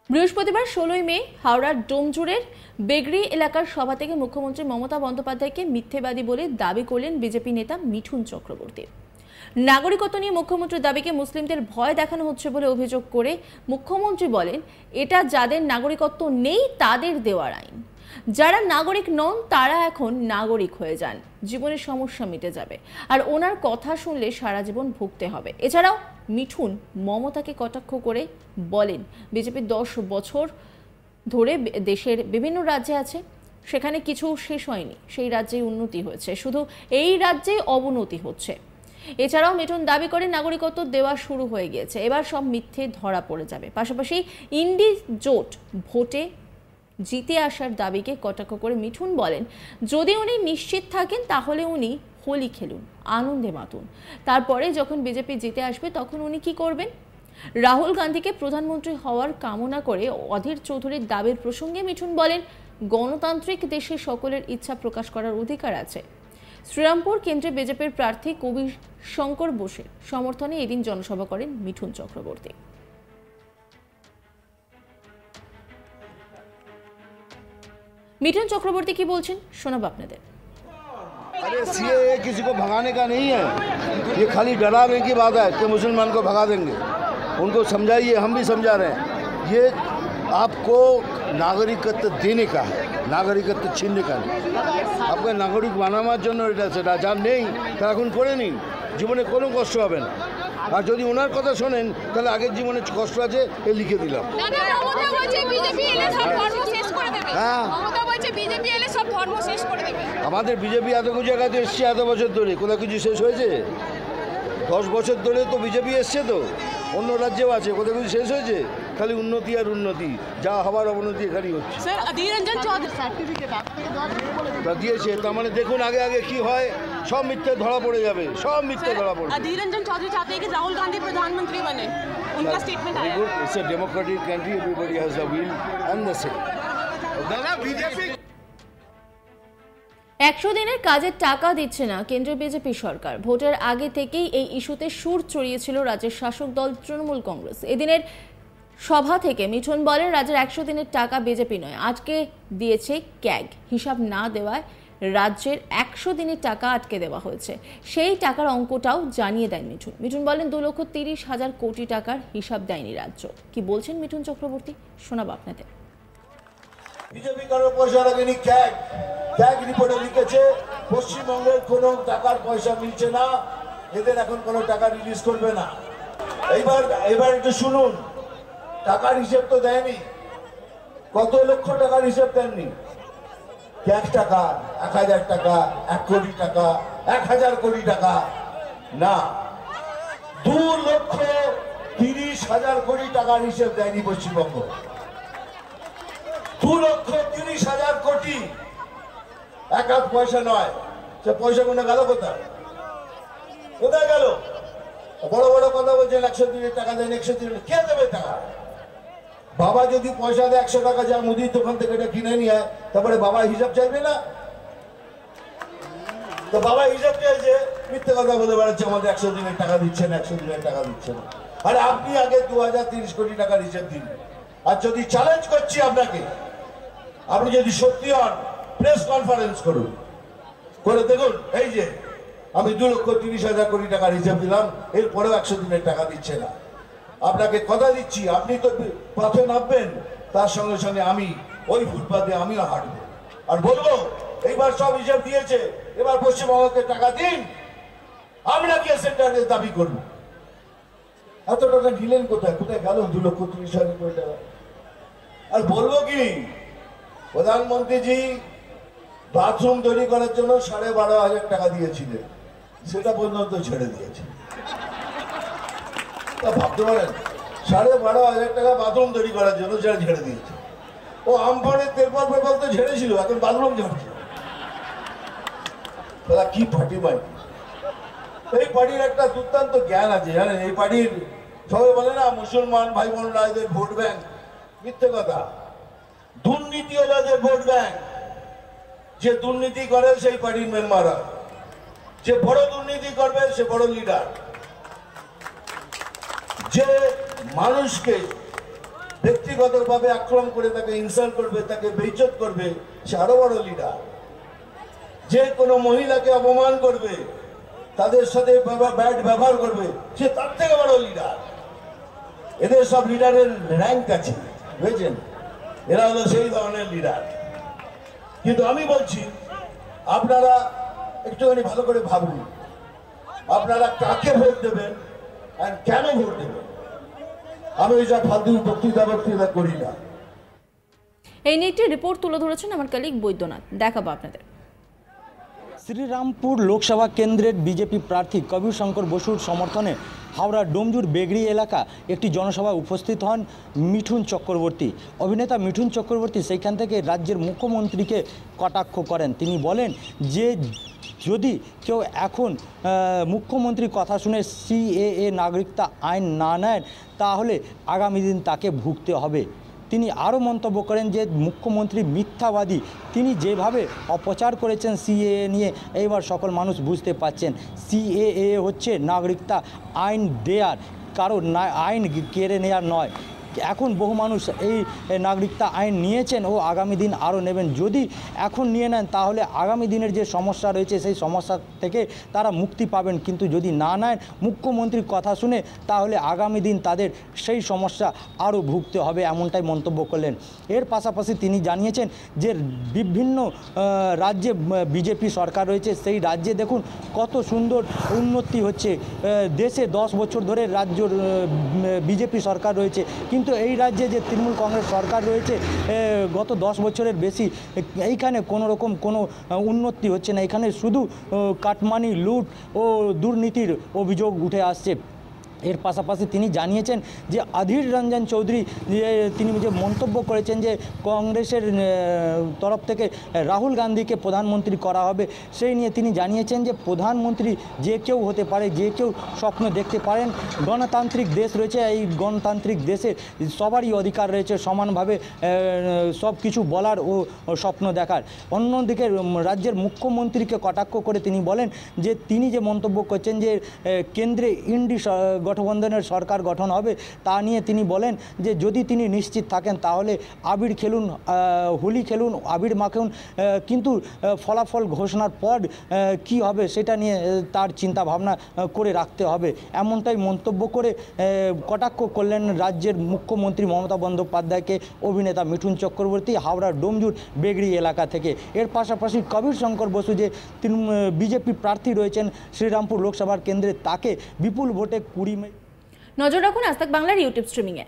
বৃহস্পতিবার 16 মে হাওড়ার ডোমজুড়ের বেগড়ি এলাকার সভা থেকে মুখ্যমন্ত্রী মমতা বন্দ্যোপাধ্যায়কে মিথ্যেবাদী বলে দাবি করলেন বিজেপি নেতা মিঠুন চক্রবর্তী। নাগরিকত্ব নিয়ে মুখ্যমন্ত্রীর দাবিকে মুসলিমদের ভয় দেখানো হচ্ছে বলে অভিযোগ করে মুখ্যমন্ত্রী বলেন, এটা যাদের নাগরিকত্ব নেই তাদের দেওয়ার আইন। যারা নাগরিক নন তারা এখন নাগরিক হয়ে যান, জীবনের সমস্যা মিটে যাবে। আর ওনার কথা শুনলে সারা জীবন ভুগতে হবে। এছাড়াও মিঠুন মমতাকে কটাক্ষ করে বলেন, বিজেপি 10 বছর ধরে দেশের বিভিন্ন রাজ্যে আছে, সেখানে কিছু শেষ হয়নি, সেই রাজ্যেই উন্নতি হয়েছে, শুধু এই রাজ্যেই অবনতি হচ্ছে। এছাড়াও মিঠুন দাবি করে নাগরিকত্ব দেওয়া শুরু হয়ে গিয়েছে, এবার সব মিথ্যে ধরা পড়ে যাবে। পাশাপাশি ইন্ডি জোট ভোটে জিতে আসার দাবিকে কটাক্ষ করে মিঠুন বলেন, যদি উনি নিশ্চিত থাকেন তাহলে উনি হোলি খেলুন, আনন্দে মাতুন, তারপরে যখন বিজেপি জিতে আসবে তখন উনি কি করবেন। রাহুল গান্ধীকে প্রধানমন্ত্রী হওয়ার কামনা করে অধীর চৌধুরীর দাবির প্রসঙ্গে মিঠুন বলেন, গণতান্ত্রিক দেশে সকলের ইচ্ছা প্রকাশ করার অধিকার আছে। শ্রীরামপুর কেন্দ্রে বিজেপির প্রার্থী কবি শঙ্কর বোসের সমর্থনে এদিন জনসভা করেন মিঠুন চক্রবর্তী। मिठुन चक्रवर्ती की बोलছেন শোনাবো আপনাদের। अरे सीएए किसी को भगाने का नहीं है, ये खाली डराने की बात है कि मुसलमान को भगा देंगे। उनको समझाइए, हम भी समझा रहे हैं, ये आपको नागरिकत्व देने का है, नागरिकत्व छीनने का नहीं। आपको नागरिक বানানোর জন্য এটা সেটা যার নেই তার এখন করে নিন, জীবনে কোনো কষ্ট হবে না। আর যদি ওনার কথা শোনেন তাহলে আগের জীবনে কষ্ট আছে এ লিখে দিলাম। হ্যাঁ, আমাদের বিজেপি এত কিছু জায়গাতে এসছে এত বছর ধরে, কোথাও কিছু শেষ হয়েছে? 10 বছর ধরে তো বিজেপি এসছে, তো অন্য রাজ্যেও আছে, কোথাও কিছু শেষ হয়েছে? খালি উন্নতি আর উন্নতি, যা হবার অবনতি এখানেই হচ্ছে। দিয়েছে, তার মানে দেখুন আগে আগে কি হয়, সব মিথ্যে ধরা পড়ে যাবে, সব মিথ্যে ধরা পড়বে। अधीर रंजन चौधरी चाहते हैं कि राहुल गांधी प्रधानमंत्री बने, उनका स्टेटमेंट आया। It's a democratic country, everybody has the will and the say. BJP 100 দিনের কাজের টাকা দিচ্ছে না কেন্দ্রীয় বিজেপি সরকার। ভোটের আগে থেকেই এই ইস্যুতে সুর চড়িয়েছিল রাজ্যের শাসক দল তৃণমূল কংগ্রেস। এদিনের সভা থেকে মিঠুন বলেন, রাজ্যের 100 দিনের টাকা বিজেপি নয়, আজকে দিয়েছে ক্যাগ। হিসাব না দেওয়ায় রাজ্যের 100 দিনের টাকা আটকে দেওয়া হয়েছে, সেই টাকার অঙ্কটাও জানিয়ে দেন মিঠুন। মিঠুন বলেন, 2,30,000 কোটি টাকার হিসাব দেয়নি রাজ্য। কি বলছেন মিঠুন চক্রবর্তী, শোনাবো আপনাদের। বিজেপি কারো পয়সা লাগেনি, ক্যাগ রিপোর্টে লিখেছে পশ্চিমবঙ্গের কোনো টাকার পয়সা মিলছে না, এদের এখন কোনো টাকা রিলিজ করবে না। এবার একটু শুনুন, টাকার হিসেব তো দেয়নি, কত লক্ষ টাকার হিসেব দেননি। 1 টাকা, 1000 টাকা, 1 কোটি টাকা, 1000 কোটি টাকা না, 2,30,000 কোটি টাকার হিসেব দেয়নি পশ্চিমবঙ্গ। 2,30,000 কোটি, এক হাত পয়সা নয়। সে পয়সা কোনো গেল কোথায়? কোথায় গেল? বড় বড় কথা বলছেন 100 দিনের টাকা দেন, 100 দিনের, কে দেবে টাকা? বাবা যদি পয়সা দেয় 100 টাকা, যা মুদির দোকান থেকে এটা কিনে নিয়ে, তারপরে বাবা হিসাব চাইবে না? তো বাবা হিসাব চাইছে, মিথ্যে কথা বলে বেড়াচ্ছে আমাদের 100 দিনের টাকা দিচ্ছে না, 100 দিনের টাকা দিচ্ছে না। আরে আপনি আগে 2030 কোটি টাকার হিসাব দিন। আর যদি চ্যালেঞ্জ করছি আপনাকে, আপনি যদি সত্যি হন, প্রেস কনফারেন্স করুন, করে দেখুন এই যে আমি 2,30,000 কোটি টাকার হিসাব দিলাম, এরপরেও 100 দিনের টাকা দিচ্ছে না। আপনাকে কথা দিচ্ছি, আপনি তো পথে নামবেন, তার সঙ্গে সঙ্গে আমি ওই ফুটপাতে আমিও হাঁটবো আর বলবো, এইবার সব হিসাব দিয়েছে, এবার পশ্চিমবঙ্গকে টাকা দিন, আমরা গিয়ে সেন্টারে দাবি করবো। এত টাকা দিলেন কোথায়? কোথায় গেল 2,30,000 কোটি টাকা? আর বলবো কি, প্রধানমন্ত্রীজি বাথরুম তৈরি করার জন্য 12,500 টাকা দিয়েছিলেন, সেটা পর্যন্ত ছেড়ে দিয়েছে। তা ভাবতে পারেন, 12,500 টাকা বাথরুম তৈরি করার জন্য সেটা ছেড়ে দিয়েছে। ও আমফানের তেরপল পেপাল তো ছেড়েছিল, এখন বাথরুম ঝাড়ছে। তারা কি পার্টি ভাই? এই পার্টির একটা দুর্দান্ত জ্ঞান আছে জানেন। এই পার্টির সবাই বলে না মুসলমান ভাই বোনরা এদের ভোট ব্যাংক, মিথ্যে কথা। দুর্নীতি হলো এদের ভোট ব্যাংক। যে দুর্নীতি করে সেই পার্টির মেম্বার হয়, যে বড় দুর্নীতি করবে সে বড় লিডার। যে মানুষকে ব্যক্তিগতভাবে আক্রমণ করে তাকে ইনসাল্ট করবে, তাকে বেইজ্জত করবে, সে আরো বড় লিডার। যে কোনো মহিলাকে অপমান করবে, তাদের সাথে ব্যাড ব্যবহার করবে, সে তার থেকে বড় লিডার। এদের সব লিডারের র্যাঙ্ক আছে, বুঝেছেন? এরা হলো সেই ধরনের লিডার। কিন্তু আমি বলছি, আপনারা একটুখানি ভালো করে ভাবুন, আপনারা কাকে ভোট দেবেন আর কেন ভোট দেবেন। আমি এইসব ফালতু বক্তৃতা করি না। এই নিয়ে একটি রিপোর্ট তুলে ধরেছেন আমার কলিগ বৈদ্যনাথ, দেখাবো আপনাদের। শ্রীরামপুর লোকসভা কেন্দ্রের বিজেপি প্রার্থী কবির শঙ্কর বসুর সমর্থনে হাওড়া ডোমজুর বেগড়ি এলাকা একটি জনসভায় উপস্থিত হন মিঠুন চক্রবর্তী। অভিনেতা মিঠুন চক্রবর্তী সেইখান থেকে রাজ্যের মুখ্যমন্ত্রীকে কটাক্ষ করেন। তিনি বলেন যে যদি কেউ এখন মুখ্যমন্ত্রী কথা শুনে সিএএ নাগরিকতা আইন না নেন, তাহলে আগামী দিন তাকে ভুগতে হবে। তিনি আরও মন্তব্য করেন যে মুখ্যমন্ত্রী মিথ্যাবাদী। তিনি যেভাবে অপচার করেছেন সিএএ নিয়ে, এইবার সকল মানুষ বুঝতে পারছেন সিএএ হচ্ছে নাগরিকতা আইন দেয়ার, কারো আইন কেড়ে নেওয়ার নয়। এখন বহু মানুষ এই নাগরিকতা আইন নিয়েছেন ও আগামী দিন আরও নেবেন। যদি এখন নিয়ে নেন তাহলে আগামী দিনের যে সমস্যা রয়েছে সেই সমস্যা থেকে তারা মুক্তি পাবেন, কিন্তু যদি না নেন মুখ্যমন্ত্রীর কথা শুনে, তাহলে আগামী দিন তাদের সেই সমস্যা আরও ভুগতে হবে, এমনটাই মন্তব্য করলেন। এর পাশাপাশি তিনি জানিয়েছেন যে বিভিন্ন রাজ্যে বিজেপি সরকার রয়েছে, সেই রাজ্যে দেখুন কত সুন্দর উন্নতি হচ্ছে। দেশে 10 বছর ধরে রাজ্য বিজেপি সরকার রয়েছে, কিন্তু এই রাজ্যে যে তৃণমূল কংগ্রেস সরকার রয়েছে গত 10 বছরের বেশি, এইখানে কোনো রকম কোনো উন্নতি হচ্ছে না। এখানে শুধু কাটমানি, লুট ও দুর্নীতির অভিযোগ উঠে আসছে। এর পাশাপাশি তিনি জানিয়েছেন যে অধীর রঞ্জন চৌধুরী তিনি যে মন্তব্য করেছেন যে কংগ্রেসের তরফ থেকে রাহুল গান্ধীকে প্রধানমন্ত্রী করা হবে, সেই নিয়ে তিনি জানিয়েছেন যে প্রধানমন্ত্রী যে কেউ হতে পারে, যে কেউ স্বপ্ন দেখতে পারেন। গণতান্ত্রিক দেশ রয়েছে, এই গণতান্ত্রিক দেশে সবারই অধিকার রয়েছে সমানভাবে সব কিছু বলার ও স্বপ্ন দেখার। অন্যদিকে রাজ্যের মুখ্যমন্ত্রীকে কটাক্ষ করে তিনি বলেন যে তিনি যে মন্তব্য করছেন যে কেন্দ্রে ইন্ডি গঠবন্ধনের সরকার গঠন হবে, তা নিয়ে তিনি বলেন যে যদি তিনি নিশ্চিত থাকেন তাহলে আবির খেলুন, হোলি খেলুন, আবির মাখুন, কিন্তু ফলাফল ঘোষণার পর কি হবে সেটা নিয়ে তার চিন্তা ভাবনা করে রাখতে হবে, এমনটাই মন্তব্য করে কটাক্ষ করলেন রাজ্যের মুখ্যমন্ত্রী মমতা বন্দ্যোপাধ্যায়কে অভিনেতা মিঠুন চক্রবর্তী হাওড়ার ডোমজুর বেগড়ি এলাকা থেকে। এর পাশাপাশি কবির শঙ্কর বসু যে বিজেপি প্রার্থী রয়েছেন শ্রীরামপুর লোকসভার কেন্দ্রে, তাকে বিপুল ভোটে 20 মে। নজর রাখুন আজ তাক বাংলার ইউটিউব স্ট্রিমিংয়ে।